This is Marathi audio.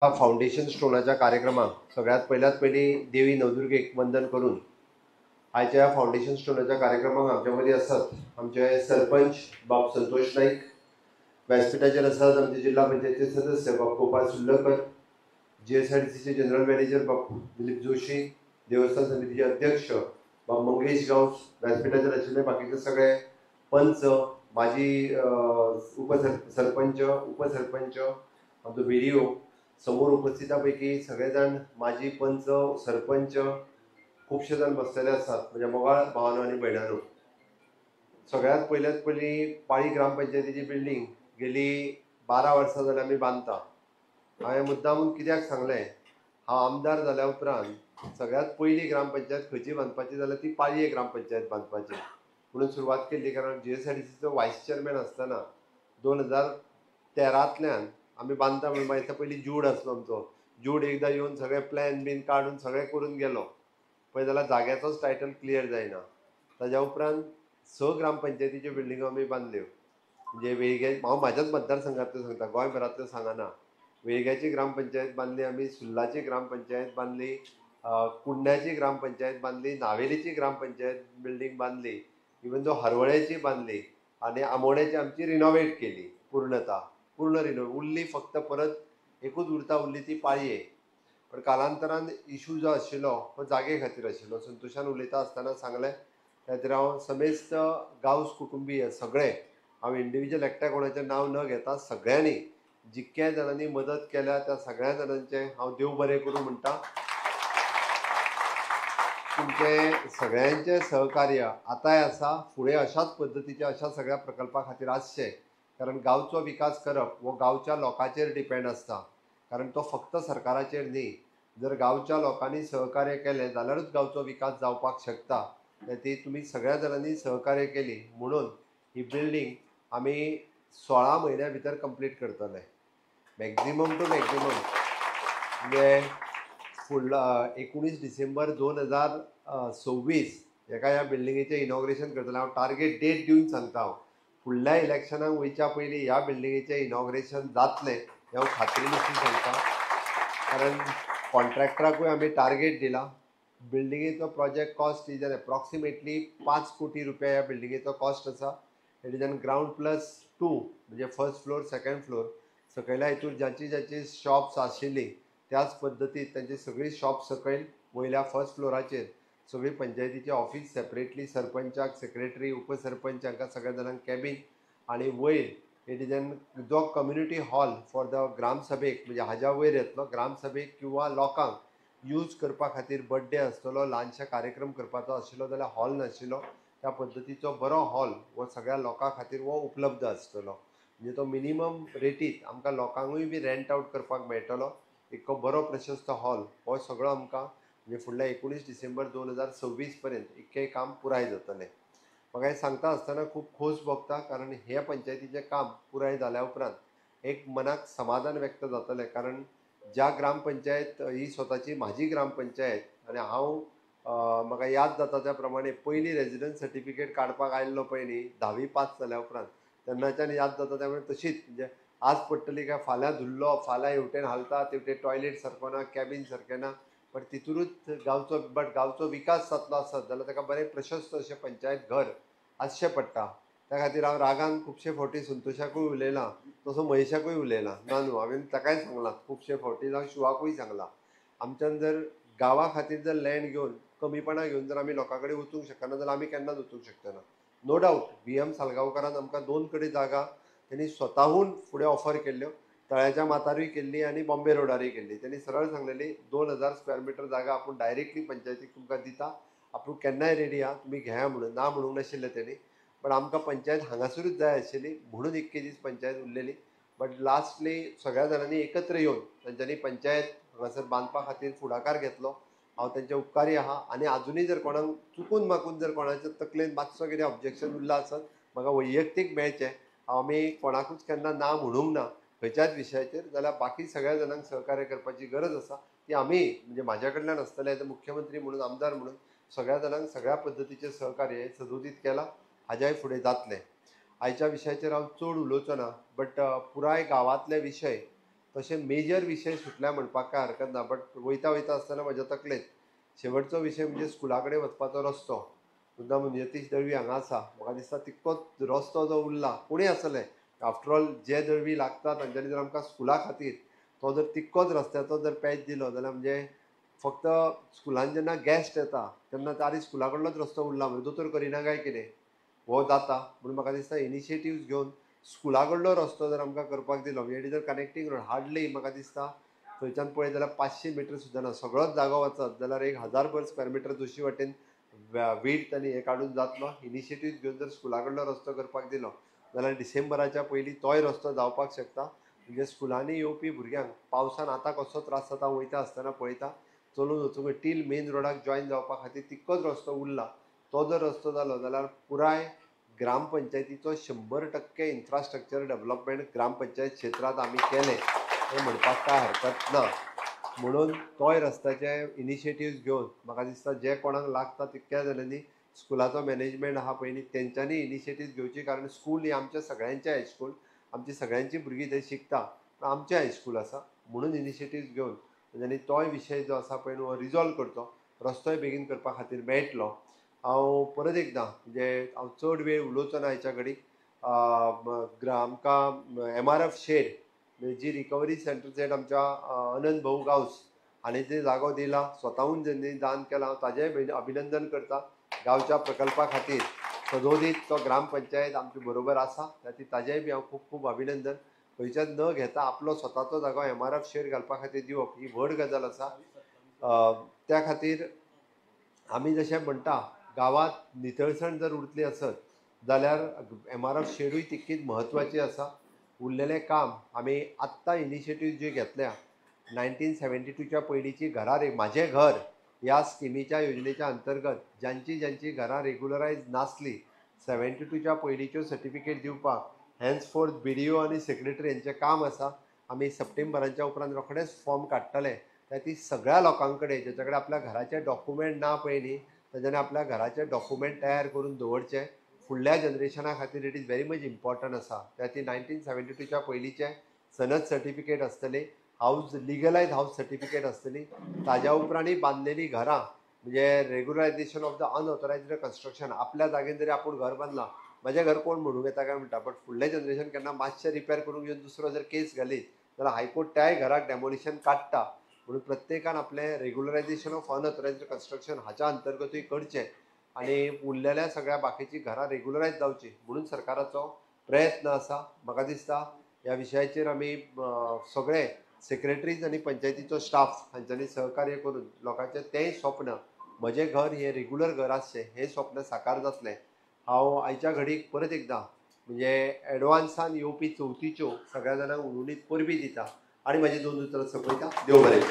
फाउंडेशन स्टोनाच्या कार्यक्रमाक सगळ्यात पयली देवी नवदुर्गेक वंदन करून आयच्या फाउंडेशन स्टोनाच्या कार्यक्रमाक आमच्या मदीं आसात आमचे सरपंच बाब संतोष नाईक, व्यासपीठाचेर आसात आमचे जिल्हा पंचायतीचे सदस्य बाब गोपाल सुर्लकर, GSRTCचे जनरल मॅनेजर बाब दिलीप जोशी, देवस्थान समितीचे अध्यक्ष बाब मंगेश गांवस, व्यासपीठाचेर आशिल्ले बाकीचे सगळे पंच, माजी सरपंच, उपसरपंच, आमचो BDO, समोर उपस्थितांपैकी सगळे जाण माजी पंच, सरपंच खूबशे जाण बसलेले आसात म्हणजे मोगाळ भावानो आनी भयणानो. सगळ्यात पयली पाळी ग्रामपंचायतीची बिल्डींग गेली 12 वर्सां जाली आमी बांदता. हांवें मुद्दामून कित्याक सांगलें, हांव आमदार जाल्या उपरांत सगळ्यात पयली ग्रामपंचायत खंयची बांदपाची जाल्यार ती पाळये ग्रामपंचायत बांदपाची म्हणून सुरवात केल्ली. कारण GSRTCचो वायस चेअरमॅन आसतना 2013तल्यान आमी बांदता म्हणून मागीर पयलीं जूड आसलो आमचो. जूड एकदां येवन सगळे प्लॅन बीन काडून सगळें करून गेलो पळय जाल्यार जाग्याचोच टायटल क्लियर जायना. ताज्या उपरांत 6 ग्रामपंचायतीच्यो बिल्डिंगो आमी बांदल्यो. म्हणजे वेळग्या हांव म्हाज्याच मतदारसंघांतल्यो सांगता, गोंयभरांतल्यो सांगना. वेळग्याची ग्रामपंचायत बांदली आमी, सुर्लाची ग्रामपंचायत बांदली, कुंड्याची ग्रामपंचायत बांदली, नावेलीची ग्रामपंचायत बिल्डींग बांदली, इवन दो हरवळ्याची बांदली आनी आमोण्याची आमची रिनोवेट केली पूर्ण रिनोवेट उरली. फक्त परत एकूच उरली ती पाळये. पण कालांतरान इशू जो आशिल्लो तो जागे खातीर आशिल्लो. संतोशान उलयता आसतना सांगलें त्या खातीर हांव समेस्त गांवस कुटुंबीय सगळे, हांव इंडिविज्युअल एकट्या कोणाचें नांव न घेता सगळ्यांनी जितक्या जाणांनी मदत केल्या त्या सगळ्या जाणांचे हांव देव बरें करूं म्हणटा. तुमचे सगळ्यांचे सहकार्य आतांय आसा, फुडें अशाच पद्दतीचे अशा सगळ्या प्रकल्पा खातीर आसचें. कारण गांवचो विकास करप हो गांवच्या लोकांचेर डिपेंड आसता. कारण तो फक्त सरकाराचेर न्ही. जर गांवच्या लोकांनी सहकार्य केलें जाल्यारूच गांवचो विकास जावपाक शकता. ती तुमी सगळ्या जाणांनी सहकार्य केली म्हणून ही बिल्डींग आमी 16 म्हयन्या भितर कंप्लीट करतले. मॅक्झिमम टू मॅक्झिमम म्हणजे फुडला 19 डिसेंबर 2026 हेका ह्या बिल्डिंगेचें इनॉग्रेशन करतले. हांव टार्गेट डेट दिवन सांगता. हांव फुडल्या इलेक्शनाक वयच्या पयलीं ह्या बिल्डिंगेचें इनॉग्रेशन जातलें हें हांव खात्रीनिशी सांगता. कारण कॉन्ट्रॅक्टराकूय आमी टार्गेट दिला. बिल्डिंगेचो प्रोजेक्ट कॉस्ट इज एप्रॉक्सिमेटली 5 कोटी रुपया ह्या बिल्डिंगेचो कॉस्ट आसा. इट इज एन ग्राउंड+2 म्हणजे फर्स्ट फ्लोर, सेकंड फ्लोर. सकयल्या हितूर ज्याची शॉप्स आशिल्ली त्याच पद्दतीन तांची सगळी शॉप सकयल वयल्या फर्स्ट फ्लोराचेर सगळी पंचायतीचे ऑफिस सेपरेटली, सरपंचाक सेक्रेटरी, उपसरपंच हांकां सगळ्या जाणांक कॅबीन आनी वयर इट इज एन जो कम्युनिटी हॉल फॉर द ग्रामसभेक म्हणजे हाज्या वयर येतलो ग्रामसभेक किंवा लोकांक यूज करपा खातीर बर्थडे आसतलो, ल्हानशे कार्यक्रम करपाचो आशिल्लो जाल्यार हॉल नाशिल्लो त्या पद्दतीचो बरो हॉल हो सगळ्या लोकां खातीर हो उपलब्ध आसतलो. म्हणजे तो मिनिमम रेटीत आमकां लोकांकूय बी रेंट आवट करपाक मेळटलो. एक बरो प्रशस्त हॉल हो सगळो आमकां म्हणजे फुडल्या 19 डिसेंबर 2026 पर्यंत इतकें काम पुराय जातलें. म्हाका हें सांगता आसतना खूब खोस भोगता. कारण हे पंचायतीचें काम पुराय जाल्या उपरांत एक मनाक समाधान व्यक्त जातलें. कारण ज्या ग्रामपंचायत ही स्वताची म्हाजी ग्रामपंचायत आनी हांव म्हाका याद जाता त्या प्रमाणे पयली रेजिडंस सर्टिफिकेट काडपाक आयल्लो पळय न्ही 10वी पास जाल्या उपरांत तेन्नाच्यान याद जाता त्या प्रमाणे तशीच म्हणजे आज पडटली काय फाल्यां धुल्लो, फाल्यां हेवटेन हालता तेवटेन टॉयलेट सारको ना, कॅबीन सारकें ना. पण तितूरूच गांवचो विकास जातलो आसत जाल्यार ताका बरें प्रशस्त अशें पंचायत घर आसचें पडटा. त्या खातीर हांव रागान खुबशे फावटी संतोशाकूय उलयलां, तसो महेशाकूय उलयलां. ना न्हू हांवें ताकाय सांगलां खुबशे फावटी, जावं शिवाकूय सांगलां. आमच्यान जर गांवा खातीर जर लँड घेवन कमीपणा घेवन जर आमी लोकां कडेन वचूंक शकना जाल्यार आमी केन्नाच वचूंक शकना. नो डावट VM सालगांवकारान आमकां 2 कडेन जागा त्यांनी स्वताहून फुडें ऑफर केल्ल्यो. तळ्याच्या मातारूय केल्ली आनी बॉम्बे रोडारूय केल्ली. त्यांनी सरळ सांगलेली 2000 स्क्वेअर मिटर जागा आपूण डायरेक्टली पंचायतीक तुमकां दिता, आपूण केन्नाय रेडी आहा, तुमी घेया म्हणून. ना म्हणूंक नाशिल्लें तेणी. पण आमकां पंचायत हांगासरूच जाय आशिल्ली म्हणून इतके दीस पंचायत उरलेली. बट लास्टली सगळ्या जाणांनी एकत्र येवन तांच्यांनी पंचायत हांगासर बांदपा खातीर फुडाकार घेतलो. हांव तांचे उपकारी आहा. आनी आजुनूय जर कोणाक चुकून माकून जर कोणाच्या तकलेन मातसो कितें ऑब्जेक्शन उरलां आसत म्हाका वैयक्तीक मेळचें. आमी कोणाकूच केन्ना ना म्हणूंक ना खंयच्याच विशयाचेर. जाल्यार बाकी सगळ्या जाणांक सहकार्य करपाची गरज आसा ती आमी म्हणजे म्हाज्या कडल्यान आसतलें एज अ मुख्यमंत्री म्हणून, आमदार म्हणून सगळ्या जाणांक सगळ्या पद्दतीचें सहकार्य हें सदोदीत केलां. हाज्याय फुडें जातलें. आयच्या विशयाचेर हांव चड उलोवचो ना. बट पुराय गांवांतले विशय तशें मेजर विशय सुटल्या म्हणपाक काय हरकत ना, बट वयता वयता आसतना म्हाज्या तकलेंत शेवटचो विशय म्हणजे स्कुला कडेन वचपाचो रस्तो. सुद्दां यतीश दळवी हांगा आसा, म्हाका दिसता तितकोच रस्तो जो उरला कोणीय आसले, आफ्टर ऑल जे दळवी लागता तांच्यांनी जर आमकां स्कुला खातीर तो जर तितकोच रस्त्याचो जर पॅच दिलो जाल्यार म्हणजे फक्त स्कुलान जेन्ना गॅस्ट येता तेन्ना तारी स्कुला कडलोच रस्तो उरला म्हणजे दोतोर करिना काय कितें हो जाता. म्हणून म्हाका दिसता इनिशिएटिव्स घेवन स्कुला कडलो रस्तो जर आमकां करपाक दिलो म्हणजे जर कनेक्टींग रोड हार्डली म्हाका दिसता थंयच्यान पळयत जाल्यार 500 मिटर सुद्दां ना, सगळोच जागो वचत जाल्यार 1000 स्क्वेअर मिटर दुसरी वाटेन वीड आनी हे काडून जातलो. इनिशिएटीव्ह घेवन जर स्कुला कडलो रस्तो करपाक दिलो जाल्यार डिसेंबराच्या पयलीं तोय रस्तो जावपाक शकता. म्हणजे स्कुलांनी येवपी भुरग्यांक पावसान आतां कसो त्रास जाता वयता आसतना पळयता चलून वचूंक टील मेन रोडाक जॉयन जावपा खातीर तितकोच रस्तो उरला. तो जर रस्तो जालो जाल्यार पुराय ग्रामपंचायतीचो 100% इन्फ्रास्ट्रक्चर डेव्हलपमेंट ग्रामपंचायत क्षेत्रांत आमी केलें हें म्हणपाक काय हरकत ना. म्हणून तोय रस्त्याचे इनिशिएटिव्स घेवन म्हाका दिसता जे कोणाक लागता तितक्या जाणांनी स्कुलाचो मॅनेजमेंट आहा पळय न्ही तेंच्यांनी इनिशिएटिव्ह घेवची, कारण स्कूल ही आमच्या सगळ्यांचें हायस्कूल, आमची सगळ्यांची भुरगीं थंय शिकता, आमचें हायस्कूल आसा. म्हणून इनिशिएटिव्स घेवन तेंच्यांनी तोय विशय जो आसा पळय न्हू रिजॉल्व करचो, रस्तोय बेगीन करपा खातीर मेळटलो. हांव परत एकदां म्हणजे हांव चड वेळ उलोवचो ना हेच्या घडीक आमकां MRF शेड जी रिकवरी सेंटर जेट आमच्या अनंत भाऊ गांवस हांणी जे जागो दिला स्वताहून ज्यांनी दान केला हांव ताजेंय अभिनंदन करता. गांवच्या प्रकल्पा खातीर सदोदीत तो ग्रामपंचायत आमचे बरोबर आसा ताजेंय बी हांव खूब खूब अभिनंदन. खंयच्याच न घेता आपलो स्वताचो जागो MRF शेड घालपा खातीर दिवप ही व्हड गजाल आसा. त्या खातीर आमी जशें म्हणटा गांवांत नितळसाण जर उरतली आसत जाल्यार MRF शेडूय तितकीच म्हत्वाची आसा. उरलेलें काम आमी आत्तां इनिशिएटीव्ह जे घेतल्या 1972च्या पयलींची घरां म्हाजें घर ह्या स्किमीच्या योजनेच्या अंतर्गत ज्यांची घरां रेग्युलरायज नासली 72च्या पयलींच्यो सर्टिफिकेट दिवपाक हॅन्सफोर्थ BDO आनी सेक्रेटरी हेंचें काम आसा. आमी सप्टेंबराच्या उपरांत रोखडेच फॉर्म काडटले. ती सगळ्या लोकां कडेन जेच्या कडेन आपल्या घराचे डॉक्युमेंट ना पळय न्ही तेच्यानी आपल्या घराचे डॉक्युमेंट तयार करून दवरचे. फुडल्या जनरेशना खातीर it is very much important आसा. ती 1972च्या पयलींचे सनद सर्टिफिकेट आसतली, हाऊस लिगलायज हाऊस सर्टिफिकेट आसतली, ताज्या उपरांतय बांदलेलीं घरां म्हणजे रेग्युलरायझेशन ऑफ द अनऑथोरायज्ड कन्स्ट्रक्शन. आपल्या जागेन जरी आपूण घर बांदलां म्हजें घर कोण म्हणूंक येता काय म्हणटा, बट फुडलें जनरेशन केन्ना मातशें रिपेर करूंक येवन दुसरो जर केस घालीत जाल्यार हायकोर्ट त्याय घराक डेमोलिशन काडटा. म्हणून प्रत्येकान आपलें रेग्युलरायझेशन ऑफ अनऑथोरायज्ड कन्स्ट्रक्शन हाच्या अंतर्गतूय करचें आनी उरलेल्या सगळ्या बाकीची घरां रेग्युलरायज जावची म्हणून सरकाराचो प्रयत्न आसा. म्हाका दिसता ह्या विशयाचेर आमी सगळे सेक्रेटरीज आनी पंचायतीचो स्टाफ हांच्यांनी सहकार्य करून लोकांचें तेंय स्वप्न म्हजें घर हें रेग्युलर घर आसचें हें स्वप्न साकार जातलें. हांव आयच्या घडीक परत एकदां म्हणजे एडवान्सान येवपी चवथीच्यो सगळ्या जाणांक उर्वरीत परबी दिता आनी म्हाजी 2 उतरां सोंपयता. देव बरें.